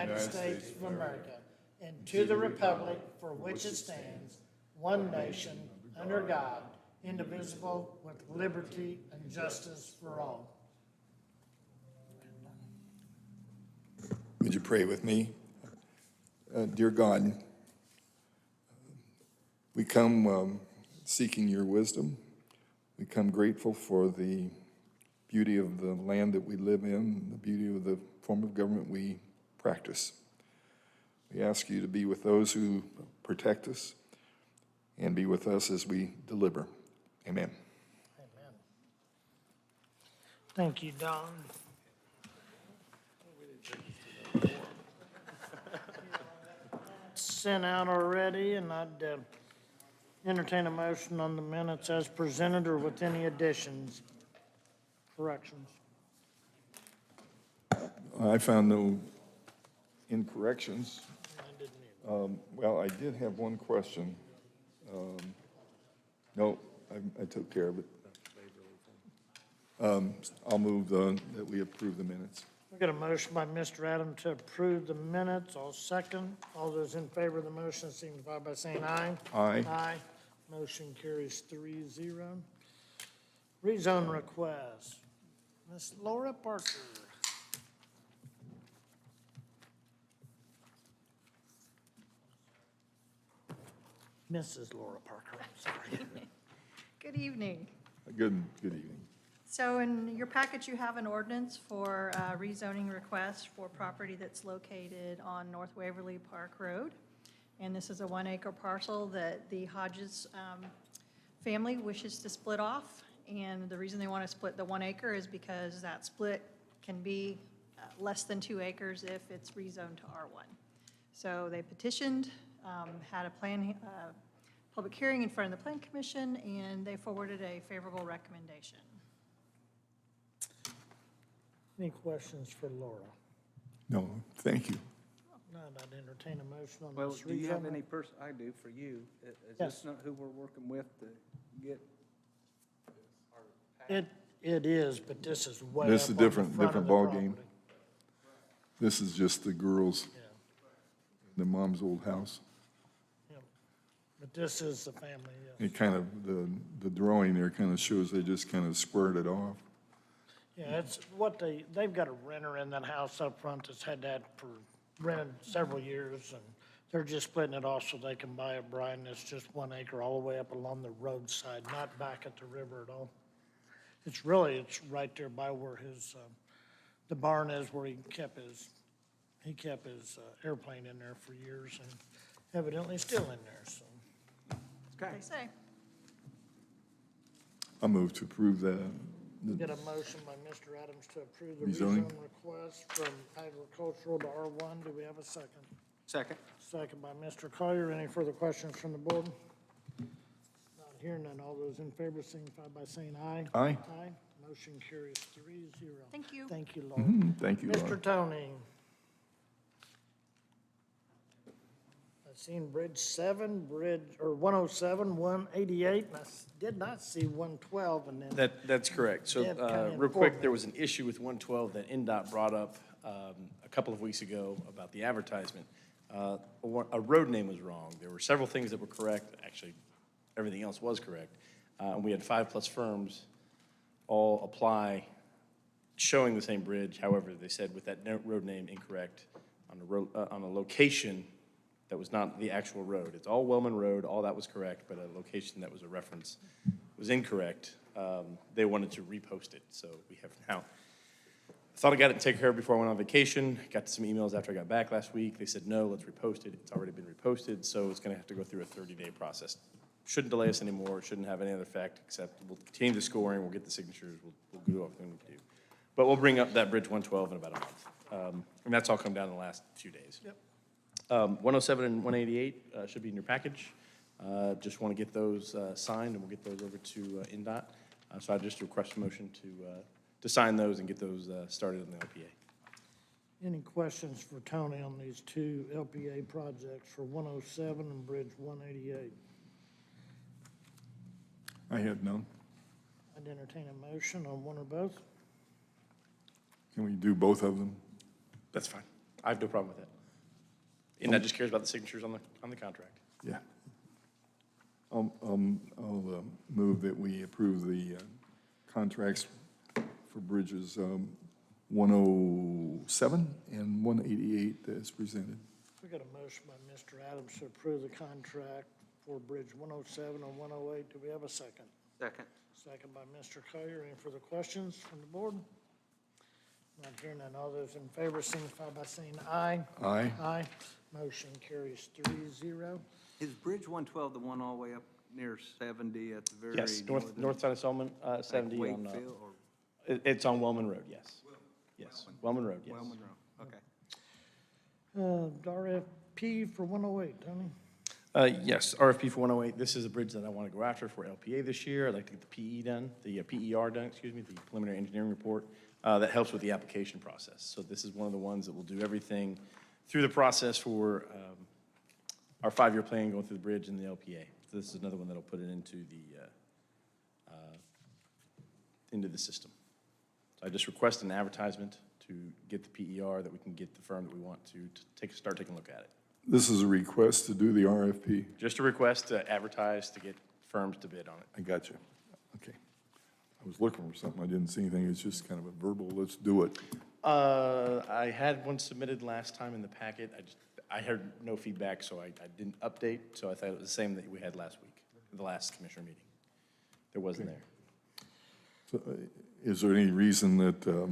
United States of America and to the republic for which it stands, one nation, under God, indivisible, with liberty and justice for all. Would you pray with me? Dear God, we come seeking your wisdom. We come grateful for the beauty of the land that we live in, the beauty of the form of government we practice. We ask you to be with those who protect us and be with us as we deliver. Amen. Amen. Thank you, Don. Sent out already, and I'd entertain a motion on the minutes as presented or with any additions, corrections. I found no incorrections. I didn't either. Well, I did have one question. No, I took care of it. I'll move that we approve the minutes. We've got a motion by Mr. Adams to approve the minutes. I'll second. All those in favor of the motion signify by saying aye. Aye. Aye. Motion carries 3-0. Rezone request. Ms. Laura Parker. Mrs. Laura Parker, I'm sorry. Good evening. Good evening. So in your package, you have an ordinance for rezoning request for property that's located on North Waverly Park Road. And this is a 1-acre parcel that the Hodges family wishes to split off. And the reason they want to split the 1 acre is because that split can be less than 2 acres if it's rezoned to R1. So they petitioned, had a public hearing in front of the Plan Commission, and they forwarded a favorable recommendation. Any questions for Laura? No, thank you. Not, I'd entertain a motion on Well, this. do you have rezone. any I do for you. Is Yes. this not who we're working with to get? It is, but this is way This up is a on the different front of the ballgame. property. This is just the girls, Yeah, the mom's old house. yeah. But this is the family, yes. It kind of, the drawing there kind of shows they just kind of squared it off. Yeah, it's what they've got a renter in that house up front that's had that for rented several years, and they're just splitting it off so they can buy it, Brian. It's just 1 acre all the way up along the roadside, not back at the river at all. It's right there by where his, the barn is, where he kept his airplane in there for years, and evidently still in there, so. They say. I move to approve that. Get a motion by Mr. Adams to approve the Rezoning. rezone request from agricultural to R1. Do we have a second? Second. Second by Mr. Collier. Any further questions from the board? Not hearing none. All those in favor signify by saying aye. Aye. Aye. Motion carries 3-0. Thank you. Thank you, Laura. Thank you, Laura. Mr. Tony. I've seen Bridge 107, 188, and I did not see 112, and then. That's correct. So Deb kinda real quick, informed there me. was an issue with 112 that NDOT brought up a couple of weeks ago about the advertisement. A road name was wrong. There were several things that were correct. Actually, everything else was correct. And we had 5+ firms all apply showing the same bridge. However, they said with that road name incorrect on a location that was not the actual road. It's all Wellman Road, all that was correct, but a location that was a reference was incorrect. They wanted to repost it, so we have now. I thought I got it taken care of before I went on vacation. Got some emails after I got back last week. They said, no, let's repost it. It's already been reposted, so it's gonna have to go through a 30-day process. Shouldn't delay us anymore, shouldn't have any other effect, except we'll continue the scoring, we'll get the signatures, we'll do everything we can do. But we'll bring up that Bridge 112 in about a month. And that's all come down in the last few days. Yep. 107 and 188 should be in your package. Just want to get those signed, and we'll get those over to NDOT. So I just request a motion to sign those and get those started in the LPA. Any questions for Tony on these two LPA projects for 107 and Bridge 188? I had none. I'd entertain a motion on one or both. Can we do both of them? That's fine. I have no problem with that. And that just cares about the signatures on the contract. Yeah. I'll move that we approve the contracts for bridges 107 and 188 as presented. We got a motion by Mr. Adams to approve the contract for Bridge 107 and 108. Do we have a second? Second. Second by Mr. Collier. Any further questions from the board? Not hearing none. All those in favor signify by saying aye. Aye. Aye. Motion carries 3-0. Is Bridge 112 the one all the way up near 70 at the very? Yes, northern- north side of Solomon, like 70 on, Wakefield or it's on Wellman Road, yes. Yes, Wellman Road, yes. Wellman Road? Okay. RFP for 108, Tony. Yes, RFP for 108. This is a bridge that I want to go after for LPA this year. I'd like to get the PE done, the PER done, excuse me, the preliminary engineering report. That helps with the application process. So this is one of the ones that will do everything through the process for our 5-year plan going through the bridge and the LPA. So this is another one that'll put it into the system. So I just request an advertisement to get the PER that we can get the firm that we want to start taking a look at it. This is a request to do the RFP. Just a request to advertise to get firms to bid on it. I got you. Okay. I was looking for something. I didn't see anything. It's just kind of a verbal, let's do it. I had one submitted last time in the packet. I heard no feedback, so I didn't update. So I thought it was the same that we had last week, the last commissioner meeting. There wasn't there. So, is there any reason that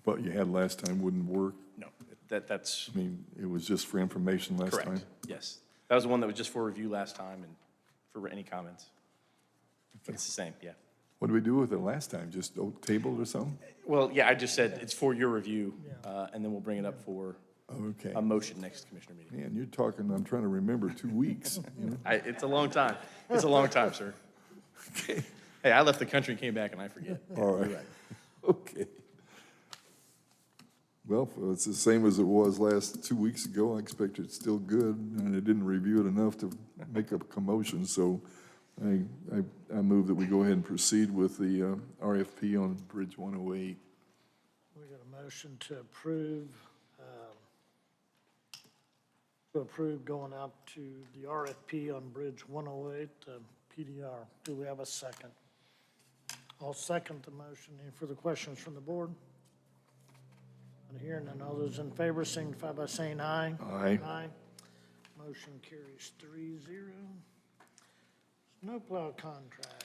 what you had last time wouldn't work? No, that's I mean, it was just for information last time? correct. Yes. That was the one that was just for review last time and for any comments. But it's the same, yeah. What did we do with it last time? Just tabled or something? Well, yeah, I just said it's for your review, and then we'll bring it up for Okay. a motion next commissioner meeting. Man, you're talking, I'm trying to remember 2 weeks. You know? It's a long time. It's a long time, sir. Okay. Hey, I left the country and came back, and I forget. All right. Okay. Well, if it's the same as it was last 2 weeks ago. I expect it's still good, and I didn't review it enough to make a commotion, so I move that we go ahead and proceed with the RFP on Bridge 108. We got a motion to approve going out to the RFP on Bridge 108, PDR. Do we have a second? I'll second the motion. Any further questions from the board? Not hearing none. All those in favor signify by saying aye. Aye. Aye. Motion carries 3-0. Snowplow contract.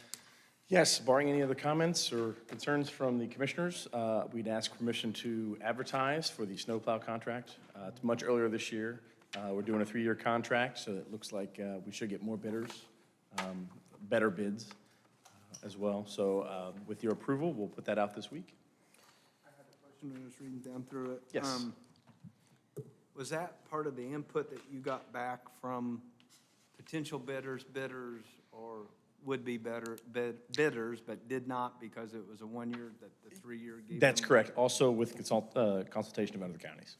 Yes, barring any other comments or concerns from the commissioners, we'd ask permission to advertise for the snowplow contract. It's much earlier this year. We're doing a 3-year contract, so it looks like we should get more bidders, better bids as well. So with your approval, we'll put that out this week. I had a question when I was reading down through it. Yes. Was that part of the input that you got back from potential bidders, or would-be bidders, but did not because it was a 1-year, that the 3-year gave them? That's correct. Also with consultation of other counties.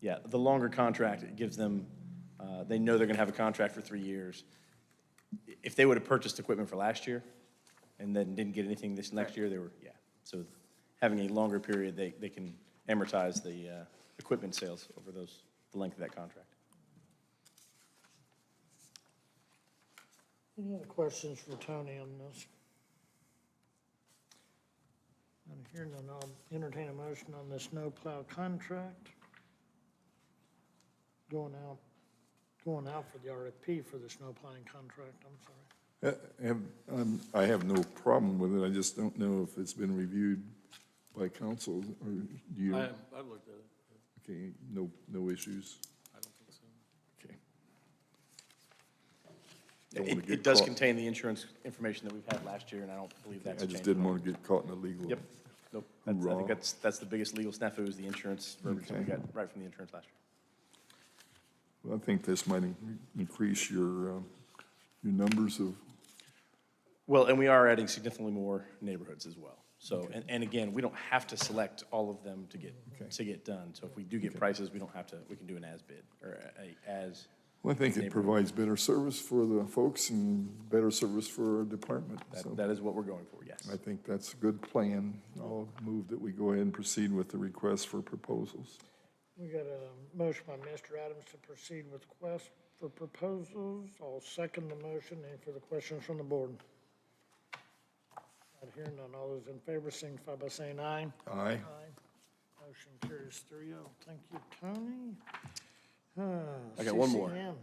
Yeah, the longer contract, it gives them, they know they're going to have a contract for 3 years. If they would have purchased equipment for last year and then didn't get anything this next year, they were, yeah. So having a longer period, they can amortize the equipment sales over the length of that contract. Any other questions for Tony on this? Not hearing none. I'll entertain a motion on this snowplow contract. Going out for the RFP for the snowplowing contract, I'm sorry. I have no problem with it. I just don't know if it's been reviewed by council, or do you? I've looked at it. Okay, no issues? I don't think so. Okay. Don't wanna get It does caught. contain the insurance information that we've had last year, and I don't believe that's I changed. just didn't want to get caught in a legal. Yep. Nope. I Wrong. think that's the biggest legal snafu is the insurance verbiage that we Okay. got right from the insurance last year. Well, I think this might increase your numbers of, Well, and we are adding significantly more neighborhoods as well. So, and again, we don't have to select all of them to get done. So if we do get prices, we don't have to, we can do an as bid or a as Well, I think it provides better service for the folks and better service for our department. So That is what we're going for, yes. I think that's a good plan. I'll move that we go ahead and proceed with the request for proposals. We got a motion by Mr. Adams to proceed with request for proposals. I'll second the motion. Any further questions from the board? Not hearing none. All those in favor signify by saying aye. Aye. Motion carries 3-0. Thank you, Tony. I got one more. CCM.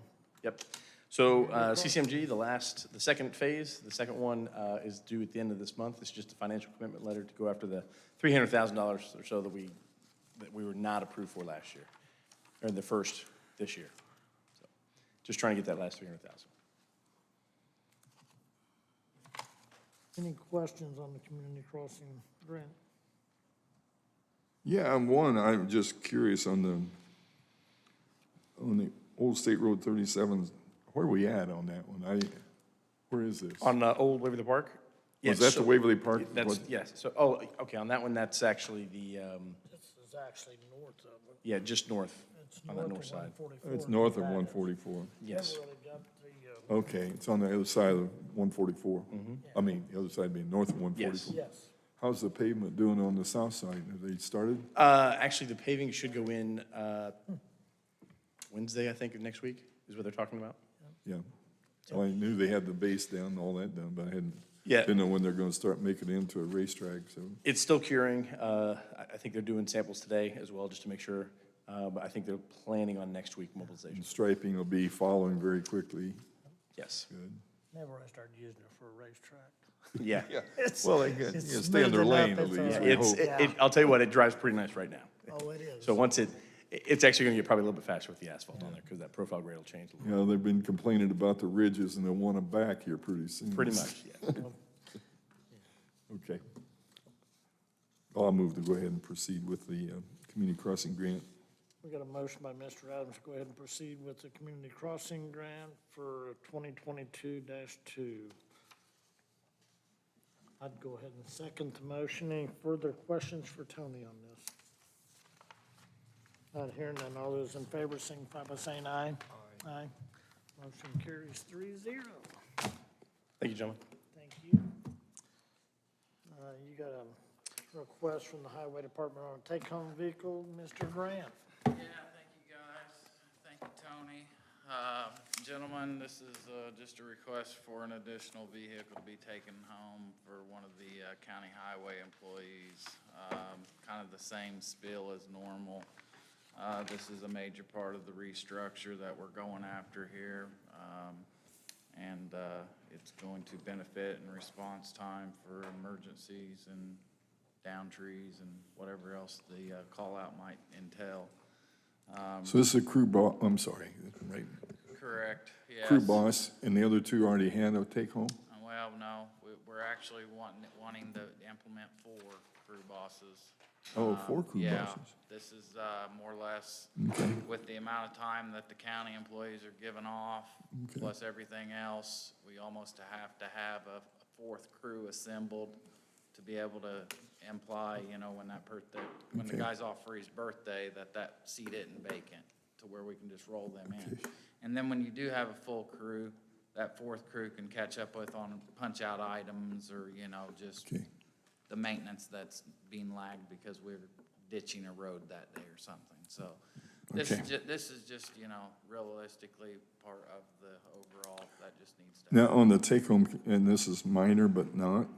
Yep. So CCMG, the second phase, the second one is due at the end of this month. It's just a financial commitment letter to go after the $300,000 or so that we were not approved for last year, or the first this year. So just trying to get that last $300,000. Any questions on the community crossing grant? Yeah, I'm just curious on the Old State Road 37, where are we at on that one? Where is this? On Old Waverly Park? Was Yes, that so- the Waverly Park? That's, yes. So, oh, okay, on that one, that's actually the, This is actually north of it. yeah, just north, It's on that north north of side. 144. It's north of 144. Yes. Never really got the, Okay, it's on the other side of 144. I mean, the other side being north of 144. yes. How's the pavement doing on the south side? Have they started? Actually, the paving should go in Wednesday, I think, of next week, is what they're talking about. Yeah. Well, I knew they had the base down and all that done, but I Yeah. didn't know when they're gonna start making it into a racetrack, so. It's still curing. I think they're doing samples today as well, just to make sure. But I think they're planning on next week mobilization. And striping will be following very quickly. Yes. Good. Never really started using it for a racetrack. Yeah. Well, they get, it's stay in their smooth lane enough, at it's least, all we right. hope. I'll tell you what, it drives pretty nice right now. Oh, it is. So once it's actually gonna get probably a little bit faster with the asphalt on there, because that profile grade will change a little. You know, they've been complaining about the ridges and they want them back here pretty soon. Pretty much, yeah. Okay. I'll move to go ahead and proceed with the community crossing grant. We got a motion by Mr. Adams to go ahead and proceed with the community crossing grant for 2022-2. I'd go ahead and second the motion. Any further questions for Tony on this? Not hearing none. All those in favor signify by saying aye. Aye. Motion carries 3-0. Thank you, gentlemen. Thank you. You got a request from the Highway Department on a take-home vehicle, Mr. Grant. Yeah, thank you, guys. Thank you, Tony. Gentlemen, this is just a request for an additional vehicle to be taken home for one of the county highway employees. Kind of the same spiel as normal. This is a major part of the restructure that we're going after here. And it's going to benefit in response time for emergencies and down trees and whatever else the call-out might entail. So this is a crew I'm sorry, right? Correct, yes. Crew boss, and the other two already had a take-home? Well, no, we're actually wanting to implement 4 crew bosses. Oh, 4 crew Yeah, bosses. this is more or less Okay. with the amount of time that the county employees are giving off, Okay. plus everything else, we almost have to have a 4th crew assembled to be able to imply, you know, when when the Okay. guy's off for his birthday, that seat isn't vacant, to where we can just roll them in. And then when you do have a full crew, that 4th crew can catch up with on punch-out items or, you know, just Okay. the maintenance that's being lagged because we're ditching a road that day or something. So this Okay. this is just, you know, realistically part of the overall, that just needs to. Now, on the take-home, and this is minor but not,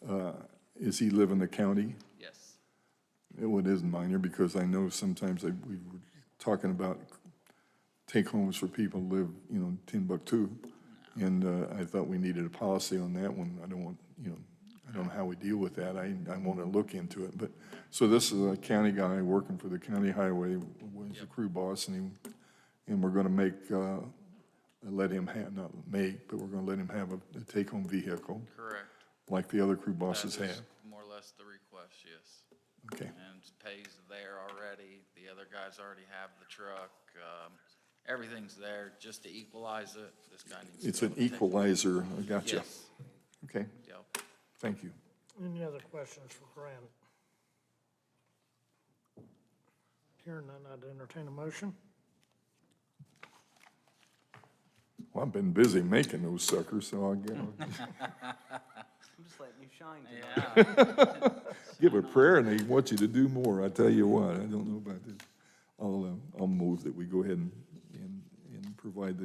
Yeah. is he live in the county? Yes. Well, it is minor, because I know sometimes we were talking about take-homes for people who live, you know, Timbuktu. And I thought we needed a policy on that one. I don't want, you know, I don't know how we deal with that. I want to look into it. But, so this is a county guy working for the county highway, was a crew boss, and we're going to let him have, not make, but we're going to let him have a take-home vehicle, Correct. like the other crew bosses That is have. more or less the request, yes. Okay. And it pays there already. The other guys already have the truck. Everything's there just to equalize it. This guy needs to. It's be an able to take- equalizer. I got you. Yes. Okay, Yep. thank you. Any other questions for Grant? Hearing none, I'd entertain a motion. Well, I've been busy making those suckers, so I'll I'm just letting you shine tonight. Yeah. give a prayer and they want you to do more. I tell you what, I don't know about this. I'll move that we go ahead and provide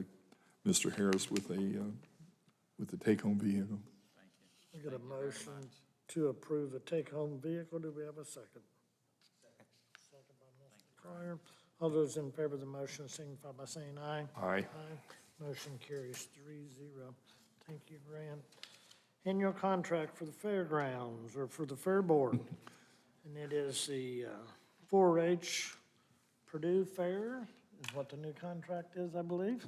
Mr. Harris with the take-home vehicle. We got a motion to approve the take-home vehicle. Do we have a second? Second by Mr. Collier. All those in favor of the motion signify by saying aye. Aye. Motion carries 3-0. Thank you, Grant. Annual contract for the fairgrounds, or for the fair board. And it is the 4-H Purdue Fair, is what the new contract is, I believe.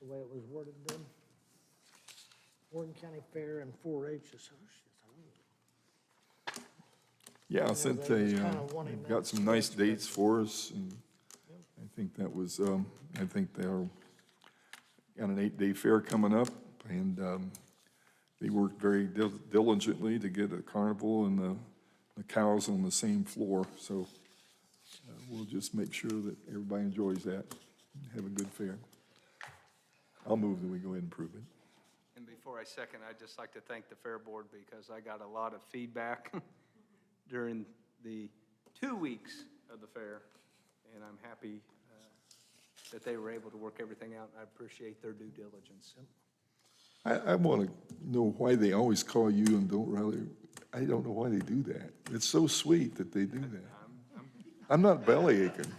The way it was worded then. Morgan County Fair and 4-H Associates. Yeah, I sent they was a, kinda wanting got that some nice dates for us, and I think that was, I think they're, got an 8-day fair coming up, and they worked very diligently to get a carnival and the cows on the same floor, so we'll just make sure that everybody enjoys that, and have a good fair. I'll move that we go ahead and approve it. And before I second, I'd just like to thank the Fair Board because I got a lot of feedback during the 2 weeks of the fair, and I'm happy that they were able to work everything out, and I appreciate their due diligence. I want to know why they always call you and don't really, I don't know why they do that. It's so sweet that they do that. I'm not belly aching.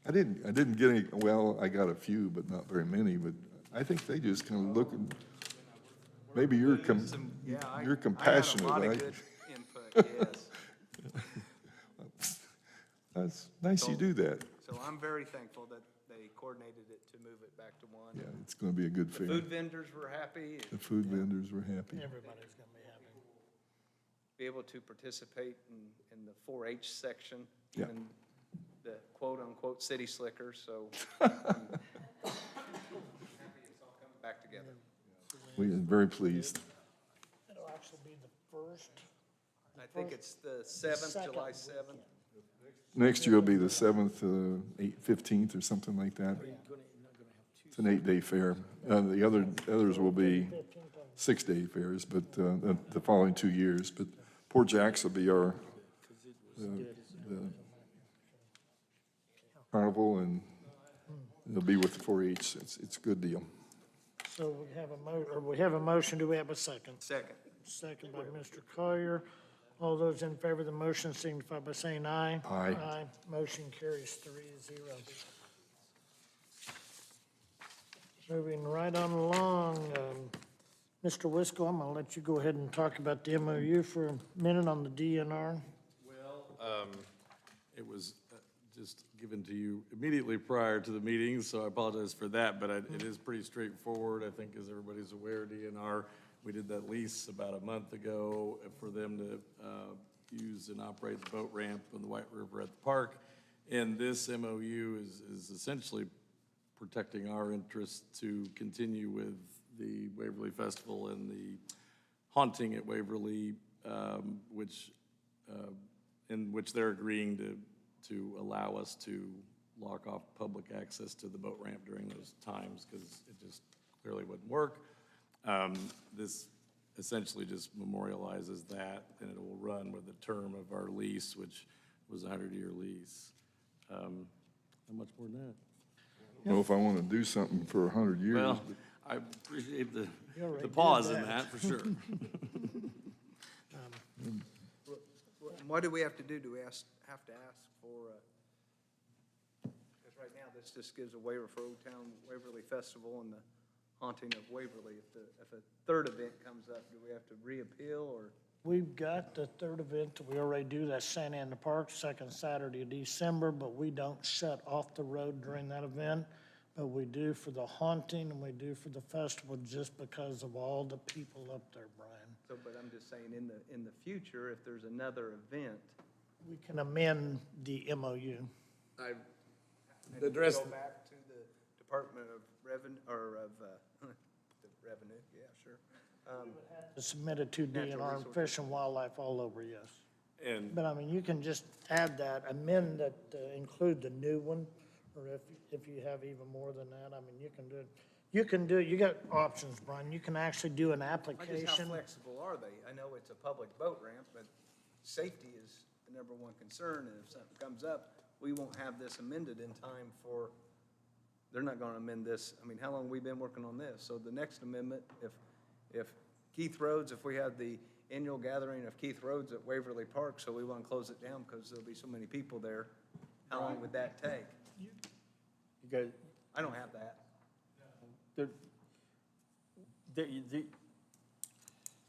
I didn't get any, well, I got a few, but not very many, but I think they just kind of look and, maybe you're you're compassionate, I had a lot right? of good input, yes. That's nice you do that. So I'm very thankful that they coordinated it to move it back to one. Yeah, it's going to be a good fair. Food vendors were happy. The food vendors were happy. Everybody's gonna be happy. Be able to participate in the 4-H section, Yeah. even the quote-unquote city slickers, so I'm happy it's all coming back together. We are very pleased. It'll actually be the first. I think it's the 7th, second July weekend. 7th. Next year will be the 7th, 15th or something like that. It's an 8-day fair. The others will be 6-day fairs, but the following 2 years. But Port Jacks will be our the carnival, and it'll be with the 4-H. It's a good deal. So we have a motion. Do we have a second? Second. Second by Mr. Collier. All those in favor of the motion signify by saying aye. Aye. Aye. Motion carries 3-0. Moving right on along, Mr. Wisco, I'm gonna let you go ahead and talk about the MOU for a minute on the DNR. Well, it was just given to you immediately prior to the meeting, so I apologize for that, but it is pretty straightforward. I think, as everybody's aware, DNR, we did that lease about a month ago for them to use and operate the boat ramp on the White River at the park. And this MOU is essentially protecting our interest to continue with the Waverly Festival and the haunting at Waverly, in which they're agreeing to allow us to lock off public access to the boat ramp during those times, because it just clearly wouldn't work. This essentially just memorializes that, and it will run with the term of our lease, which was a 100-year lease. How much more than that? I don't know if I want to do something for 100 years. Well, I appreciate the already pause did in that. that, for sure. What do we have to do? Do we have to ask for, because right now this just gives a waiver for Old Town Waverly Festival and the haunting of Waverly. If a third event comes up, do we have to reappeal, or? We've got the third event that we already do, that's Santa Ana Park, second Saturday of December, but we don't shut off the road during that event. But we do for the haunting, and we do for the festival, just because of all the people up there, Brian. So, but I'm just saying, in the future, if there's another event. We can amend the MOU. I've and addressed, Go back to the Department of Revenue, or of, the Revenue, yeah, sure. Submitted to Natural DNR and resources. Fish and Wildlife all over, yes. and But I mean, you can just add that, amend that, include the new one, or if you have even more than that, I mean, you can do it. You got options, Brian. You can actually do an Just how application. flexible are they? I know it's a public boat ramp, but safety is the number one concern, and if something comes up, we won't have this amended in time for, they're not gonna amend this. I mean, how long have we been working on this? So the next amendment, if Keith Roads, if we have the annual gathering of Keith Roads at Waverly Park, so we wanna close it down because there'll be so many people there, how long would that take? You guys, I don't have that. there,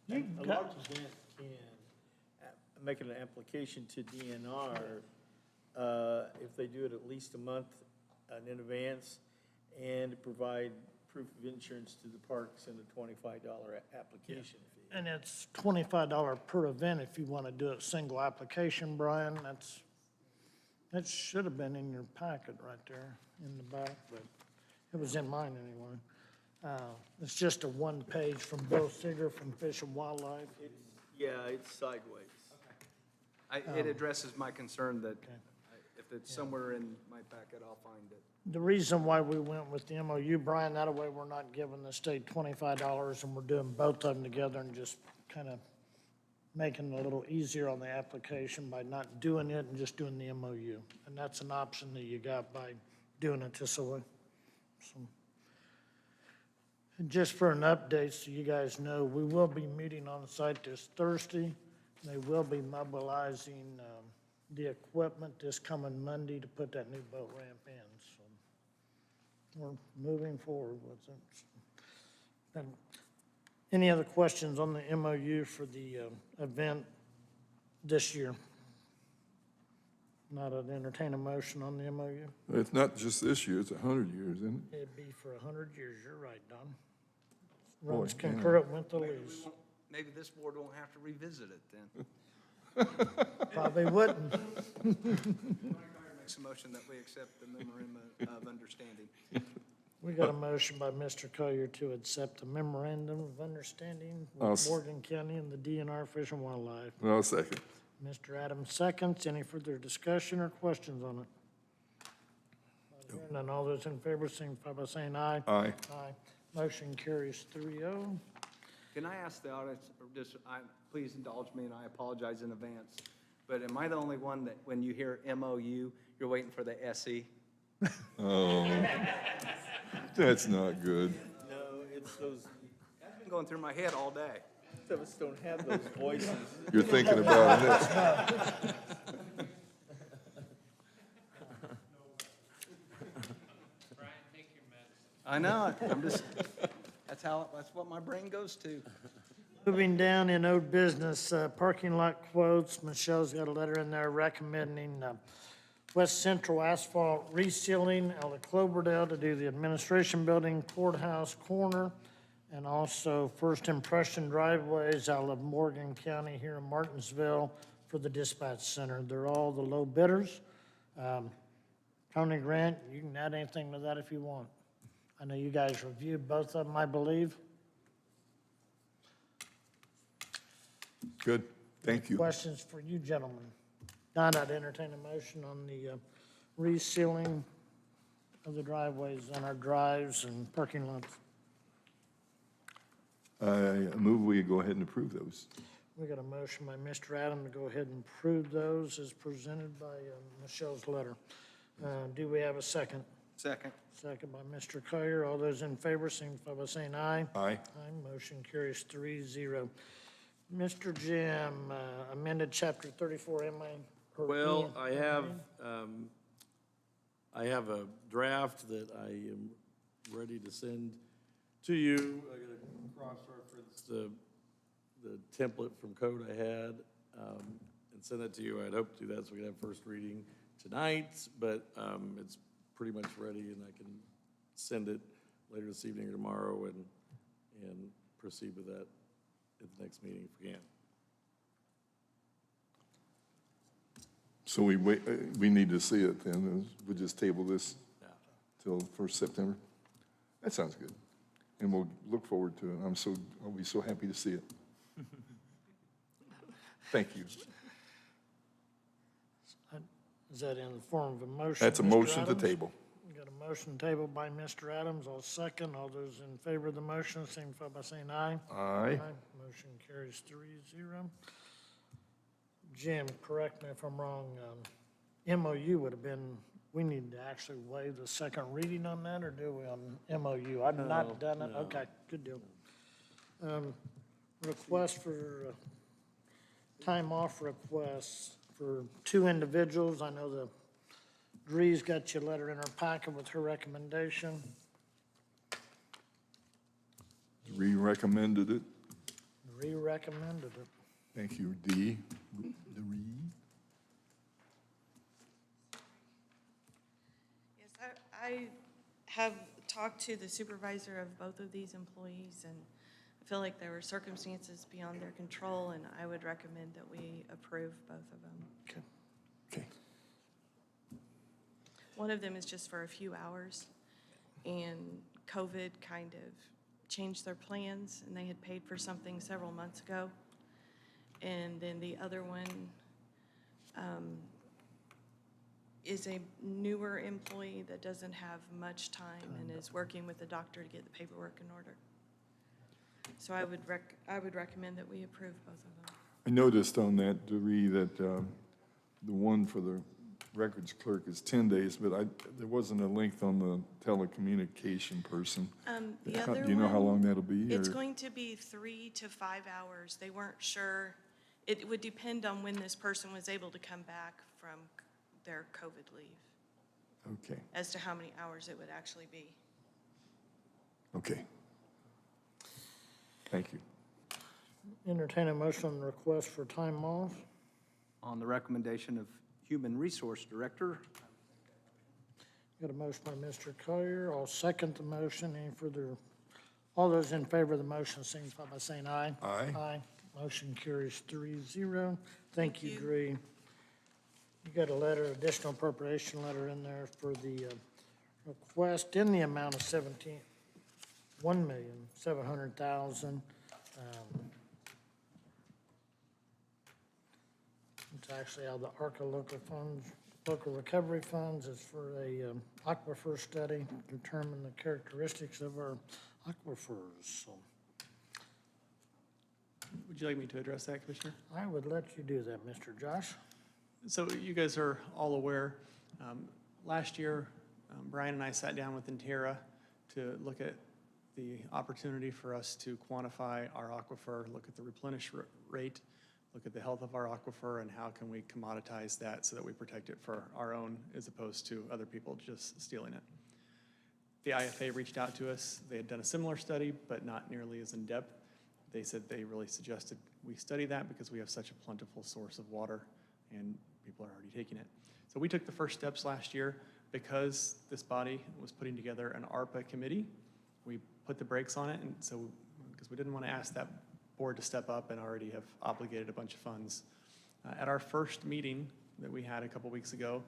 a large event can make an application to DNR if they do it at least a month in advance and provide proof of insurance to the parks and a $25 application fee. And it's $25 per event if you want to do it single application, Brian. That should have been in your packet right there in the back, but it was in mine anyway. It's just a one page from Bill Seeger from Fish and Wildlife. Yeah, it's sideways. It addresses my concern that if it's somewhere in my packet, I'll find it. The reason why we went with the MOU, Brian, that way we're not giving the state $25 and we're doing both of them together and just kind of making it a little easier on the application by not doing it and just doing the MOU. And that's an option that you got by doing it this way. So, and just for an update, so you guys know, we will be meeting on site this Thursday. They will be mobilizing the equipment this coming Monday to put that new boat ramp in. So we're moving forward with it. And any other questions on the MOU for the event this year? Not an entertain a motion on the MOU? It's not just this year, it's 100 years, isn't it? It'd be for 100 years, you're right, Don. Boy, Runs yeah. concurrent with the lease. Maybe this board won't have to revisit it then. Probably wouldn't. Makes a motion that we accept the memorandum of understanding. We got a motion by Mr. Collier to accept the memorandum of understanding with Morgan County and the DNR Fish and Wildlife. Well, second. Mr. Adams seconds. Any further discussion or questions on it? Hearing none, all those in favor signify by saying aye. Aye. Aye. Motion carries 3-0. Can I ask the audience, or just, please indulge me, and I apologize in advance, but am I the only one that, when you hear MOU, you're waiting for the SE? Oh, that's not good. No, it's those, That's been going through my head all day. most of us don't have those voices. You're thinking about it. I know, I'm just, that's what my brain goes to. Moving down in old business, parking lot quotes. Michelle's got a letter in there recommending West Central asphalt resealing out of Cloverdale to do the administration building, courthouse corner, and also First Impression driveways out of Morgan County here in Martinsville for the dispatch center. They're all the low bidders. Tony Grant, you can add anything to that if you want. I know you guys reviewed both of them, I believe. Good, thank you. Questions for you gentlemen? Don, I'd entertain a motion on the resealing of the driveways on our drives and parking lots. I move we go ahead and approve those. We got a motion by Mr. Adam to go ahead and approve those as presented by Michelle's letter. Do we have a second? Second. Second by Mr. Collier. All those in favor signify by saying aye. Aye. Aye, motion carries 3-0. Mr. Jim, amended chapter 34, Well, I have a draft that I am ready to send to you. I got to cross-reference the template from code I had and send that to you. I'd hope to do that so we can have first reading tonight, but it's pretty much ready and I can send it later this evening or tomorrow and proceed with that at the next meeting if we can. So we wait, we need to see it then. We'll just table this Yeah. till 1st September. That sounds good. And we'll look forward to it. I'll be so happy to see it. Thank you. Is that in the form of a motion? That's a Mr. motion to Adams? table. motion tabled by Mr. Adams. I'll second. All those in favor of the motion, signify by saying aye. Aye. Motion carries 3-0. Jim, correct me if I'm wrong, MOU would have been, we need to actually waive the second reading on that, or do we on MOU? I've not done it. no. Okay, good deal. Request for time off requests for 2 individuals. I know the Grease got your letter in her packet with her recommendation. Re-recommended it. Re-recommended it. Thank you, Dee. Yes, I have talked to the supervisor of both of these employees, and I feel like there were circumstances beyond their control, and I would recommend that we approve both of them. Okay. Okay. One of them is just for a few hours, and COVID kind of changed their plans, and they had paid for something several months ago. And then the other one is a newer employee that doesn't have much time and is working with the doctor to get the paperwork in order. So I would recommend that we approve both of them. I noticed on that, Doree, that the one for the records clerk is 10 days, but there wasn't a length on the telecommunication person. The other Do you know how one, long that'll be? It's or- going to be 3 to 5 hours. They weren't sure. It would depend on when this person was able to come back from their COVID leave Okay, as to how many hours it would actually be. okay. Thank you. Entertain a motion on the request for time off. On the recommendation of Human Resource Director, Got a motion by Mr. Collier. I'll second the motion. Any further, all those in favor of the motion signify by saying aye. Aye. Aye. Motion carries 3-0. Thank you, you. Dree. You got a letter, additional appropriation letter in there for the request in the amount of $1,700,000. It's actually out of the ARCA local funds, local recovery funds. It's for a aquifer study to determine the characteristics of our aquifers. So Would you like me to address that, Commissioner? I would let you do that, Mr. Josh. So you guys are all aware, last year, Brian and I sat down with Intera to look at the opportunity for us to quantify our aquifer, look at the replenish rate, look at the health of our aquifer, and how can we commoditize that so that we protect it for our own as opposed to other people just stealing it. The IFA reached out to us. They had done a similar study, but not nearly as in-depth. They said they really suggested we study that because we have such a plentiful source of water and people are already taking it. So we took the first steps last year because this body was putting together an ARPA committee. We put the brakes on it, and so because we didn't want to ask that board to step up and already have obligated a bunch of funds. At our first meeting that we had a couple weeks ago,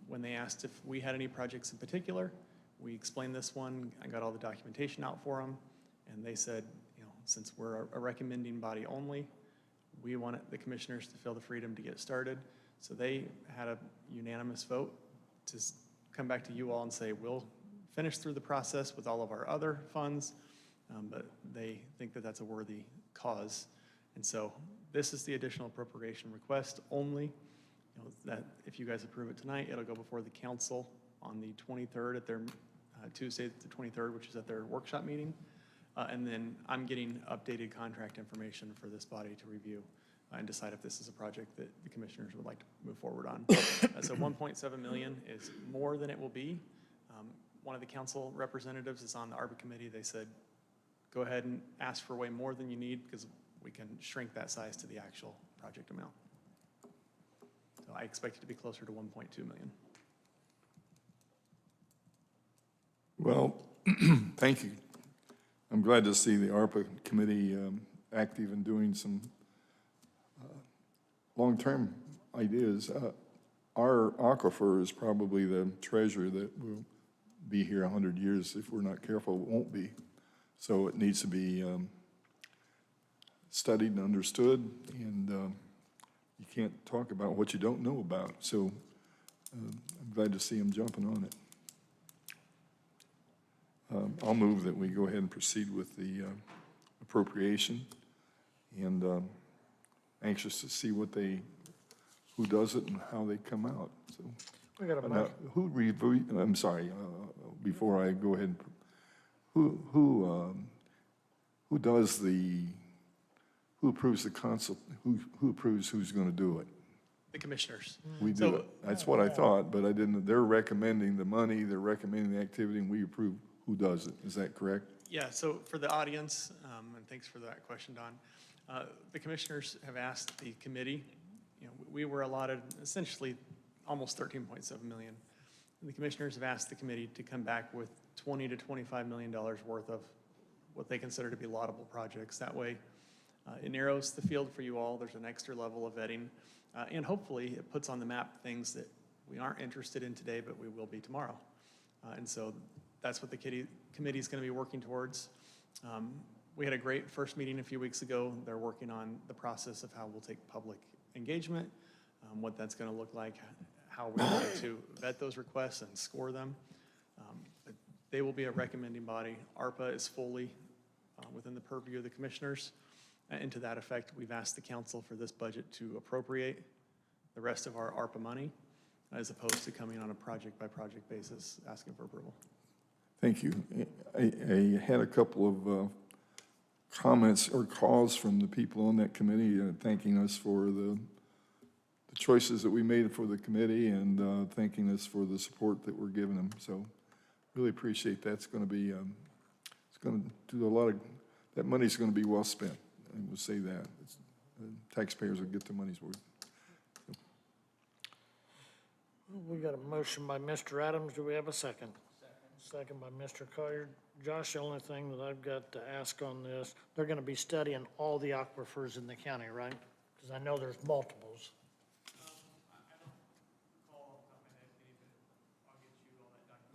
when they asked if we had any projects in particular, we explained this one. I got all the documentation out for them, and they said, since we're a recommending body only, we want the commissioners to feel the freedom to get started. So they had a unanimous vote to come back to you all and say, we'll finish through the process with all of our other funds, but they think that that's a worthy cause. And so this is the additional appropriation request only, that if you guys approve it tonight, it'll go before the council on the 23rd at their, Tuesday the 23rd, which is at their workshop meeting. And then I'm getting updated contract information for this body to review and decide if this is a project that the commissioners would like to move forward on. So 1.7 million is more than it will be. One of the council representatives is on the ARPA committee. They said, go ahead and ask for way more than you need because we can shrink that size to the actual project amount. So I expect it to be closer to 1.2 million. Well, thank you. I'm glad to see the ARPA committee active and doing some long-term ideas. Our aquifer is probably the treasure that will be here 100 years. If we're not careful, it won't be. So it needs to be studied and understood, and you can't talk about what you don't know about. So I'm glad to see them jumping on it. I'll move that we go ahead and proceed with the appropriation, and anxious to see who does it and how they come out, so. We got a Now, motion. I'm sorry, before I go ahead, who does who approves the council, who approves who's gonna do it? The commissioners. We do So- it. That's what I thought, but I didn't, they're recommending the money, they're recommending the activity, and we approve who does it. Is that correct? Yeah, so for the audience, and thanks for that question, Don. The commissioners have asked the committee, we were allotted essentially almost 13.7 million. And the commissioners have asked the committee to come back with $20 to $25 million worth of what they consider to be laudable projects. That way, it narrows the field for you all. There's an extra level of vetting. And hopefully, it puts on the map things that we aren't interested in today, but we will be tomorrow. And so that's what the committee is going to be working towards. We had a great first meeting a few weeks ago. They're working on the process of how we'll take public engagement, what that's going to look like, how we're going to vet those requests and score them. But they will be a recommending body. ARPA is fully within the purview of the commissioners. And to that effect, we've asked the council for this budget to appropriate the rest of our ARPA money, as opposed to coming on a project-by-project basis, asking for approval. Thank you. I had a couple of comments or calls from the people on that committee thanking us for the choices that we made for the committee and thanking us for the support that we're giving them. So really appreciate that. It's going to be, it's going to do a lot of, that money's going to be well spent. I will say that. Taxpayers will get their money's worth. We got a motion by Mr. Adams. Do we have a second? Second by Mr. Collier. Josh, the only thing that I've got to ask on this, they're going to be studying all the aquifers in the county, right? Because I know there's multiples.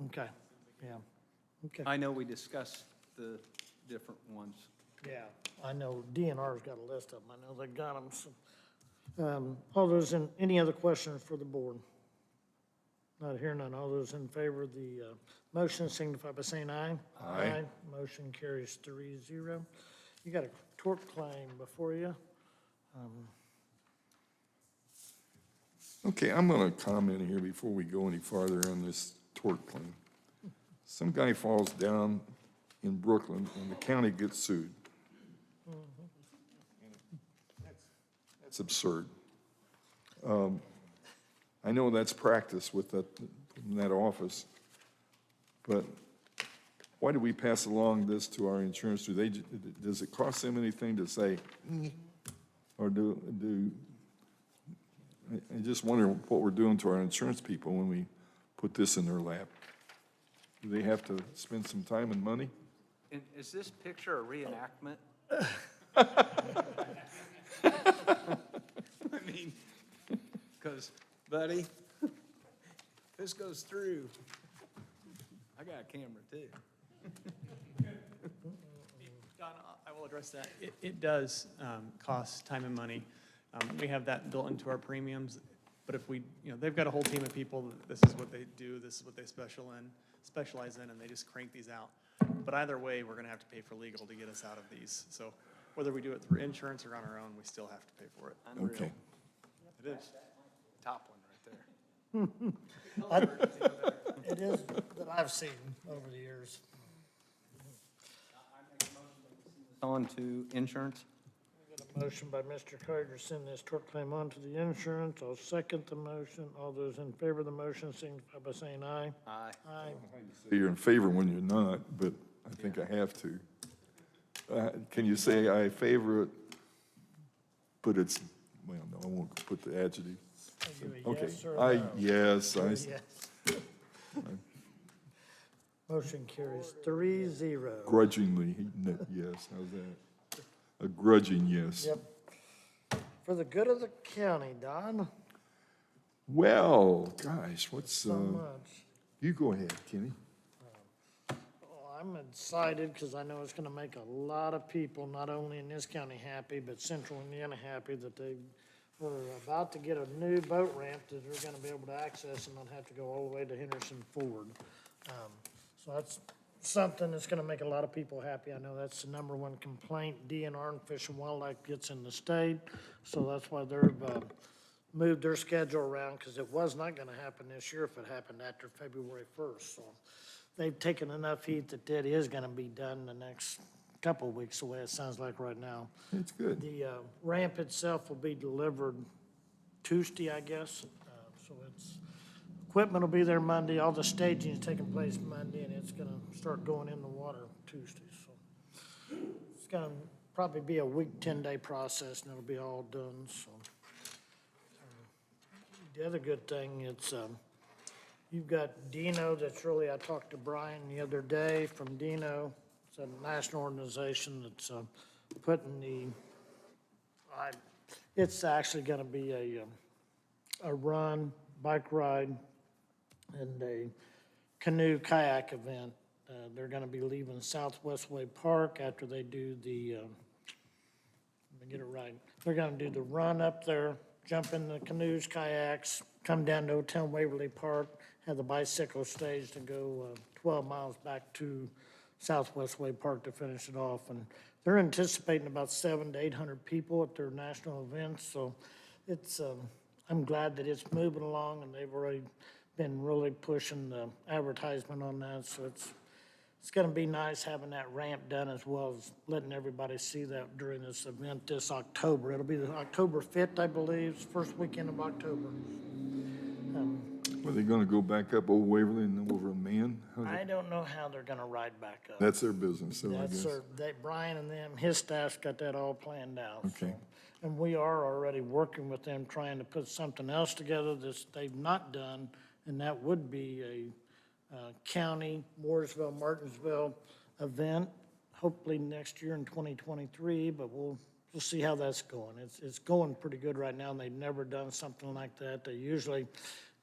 Okay, yeah, okay. I know we discussed the different ones. Yeah, I know DNR's got a list of them. I know they got them. So, all those any other questions for the board? Not hearing none. All those in favor of the motion signify by saying aye. Aye. Motion carries 3-0. You got a tort claim before you. Okay, I'm going to comment here before we go any farther on this tort claim. Some guy falls down in Brooklyn and the county gets sued. That's absurd. I know that's practice with in that office, but why do we pass along this to our insurance? Does it cost them anything to say, or I just wonder what we're doing to our insurance people when we put this in their lap. Do they have to spend some time and money? And is this picture a reenactment? I mean, because, buddy, this goes through. I got a camera too. Don, I will address that. It does cost time and money. We have that built into our premiums, but if we, they've got a whole team of people, this is what they do, this is what they specialize in, and they just crank these out. But either way, we're gonna have to pay for legal to get us out of these. So whether we do it through insurance or on our own, we still have to pay for it. Unreal. Okay. It is. Top one right there. It is that I've seen over the years. On to insurance. Got a motion by Mr. Collier to send this tort claim on to the insurance. I'll second the motion. All those in favor of the motion signify by saying aye. Aye. Aye. Say you're in favor when you're not, but I think I have to. Can you say I favor it, but it's, well, no, I won't put the adjective. Are you a Okay, yes or a no? yes, Yes. Motion carries 3-0. grudgingly, yes, how's that? A grudging yes. Yep. For the good of the county, Don, Well, gosh, what's, so much. you go ahead, Kenny. Well, I'm excited because I know it's going to make a lot of people, not only in this county happy, but central Indiana happy that they were about to get a new boat ramp that they're going to be able to access and not have to go all the way to Henderson Ford. So that's something that's gonna make a lot of people happy. I know that's the number one complaint DNR and Fish and Wildlife gets in the state. So that's why they've moved their schedule around, because it was not gonna happen this year if it happened after February 1st. So they've taken enough heat that it is gonna be done the next couple of weeks, the way it sounds like right now. It's good. The ramp itself will be delivered Tuesday, I guess. So equipment will be there Monday, all the staging is taking place Monday, and it's gonna start going in the water Tuesday, so. It's gonna probably be a week, 10-day process, and it'll be all done, so. The other good thing, you've got Dino, I talked to Brian the other day from Dino. It's a national organization that's putting it's actually gonna be a run, bike ride, and a canoe kayak event. They're gonna be leaving Southwest Way Park after they do let me get it right. They're gonna do the run up there, jump in the canoes, kayaks, come down to Hotel Waverly Park, have the bicycle staged, and go 12 miles back to Southwest Way Park to finish it off. And they're anticipating about 700 to 800 people at their national events. So I'm glad that it's moving along, and they've already been really pushing the advertisement on that. So it's going to be nice having that ramp done, as well as letting everybody see that during this event this October. It'll be the October 5th, I believe, first weekend of October. Are they gonna go back up Old Waverly and then over a man? I don't know how they're going to ride back up. That's their business, so I guess. Brian and them, his staff's got that all planned out. Okay. So. And we are already working with them, trying to put something else together that they've not done, and that would be a county, Mooresville, Martinsville event, hopefully next year in 2023, but we'll see how that's going. It's going pretty good right now, and they've never done something like that. They usually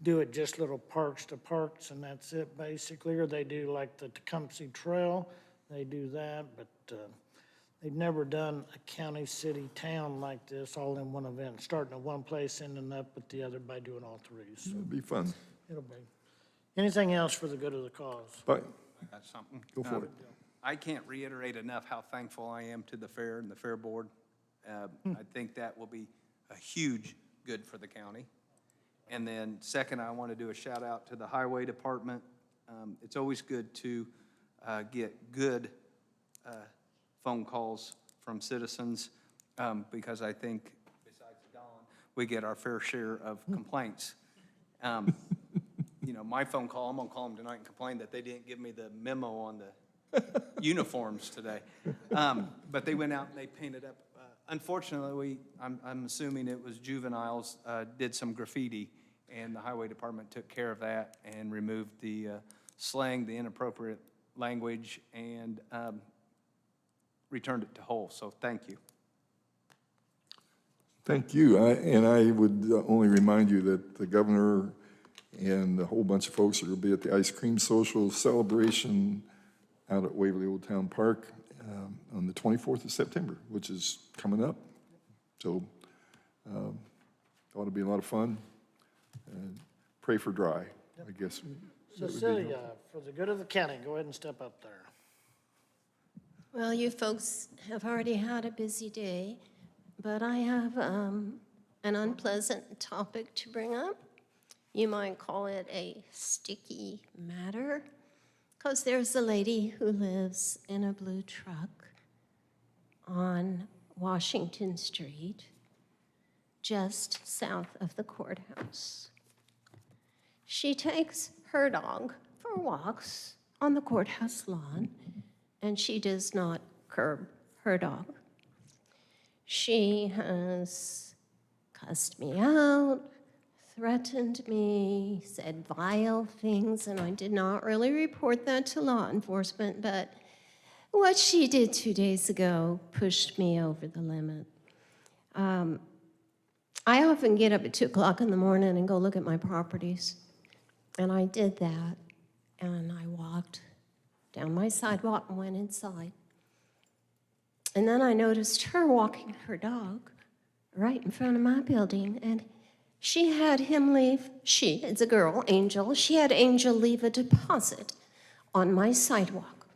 do it just little parks to parks, and that's it basically, or they do like the Tecumseh Trail, they do that, but they've never done a county, city, town like this all in one event, starting at one place, ending up at the other by doing all three. So It'll be fun. it'll be. Anything else for the good of the cause? But, I got something. go for it. I can't reiterate enough how thankful I am to the fair and the fair board. I think that will be a huge good for the county. And then second, I want to do a shout out to the highway department. It's always good to get good phone calls from citizens, because I think, besides Dawn, we get our fair share of complaints. You know, my phone call, I'm gonna call them tonight and complain that they didn't give me the memo on the uniforms today. But they went out and they painted up. Unfortunately, I'm assuming it was juveniles, did some graffiti, and the highway department took care of that and removed the slang, the inappropriate language, and returned it to whole. So thank you. Thank you. And I would only remind you that the governor and a whole bunch of folks are going to be at the ice cream social celebration out at Waverly Old Town Park on the 24th of September, which is coming up. So ought to be a lot of fun. And pray for dry, I guess. Cecilia, for the good of the county, go ahead and step up there. Well, you folks have already had a busy day, but I have an unpleasant topic to bring up. You might call it a sticky matter, because there's a lady who lives in a blue truck on Washington Street, just south of the courthouse. She takes her dog for walks on the courthouse lawn, and she does not curb her dog. She has cussed me out, threatened me, said vile things, and I did not really report that to law enforcement, but what she did 2 days ago pushed me over the limit. I often get up at 2 o'clock in the morning and go look at my properties, and I did that, and I walked down my sidewalk and went inside. And then I noticed her walking her dog right in front of my building, and she had him leave, it's a girl, Angel, she had Angel leave a deposit on my sidewalk.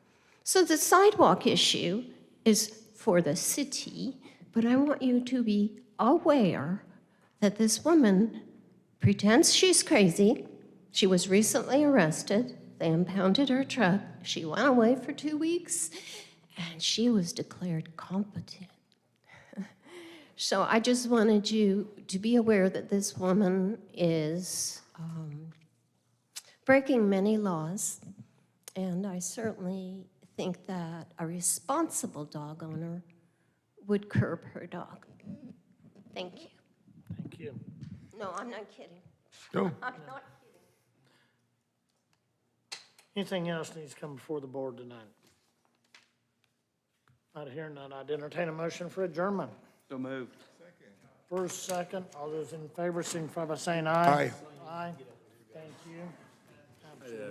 So the sidewalk issue is for the city, but I want you to be aware that this woman pretends she's crazy. She was recently arrested. They impounded her truck. She went away for 2 weeks, and she was declared competent. So I just wanted you to be aware that this woman is breaking many laws, and I certainly think that a responsible dog owner would curb her dog. Thank you. Thank you. No, I'm not kidding. Go. I'm not kidding. Anything else needs to come before the board tonight? Not hearing none, I'd entertain a motion for adjournment. So moved. First, second, all those in favor signify by saying aye. Aye. Aye. Thank you. Absolutely.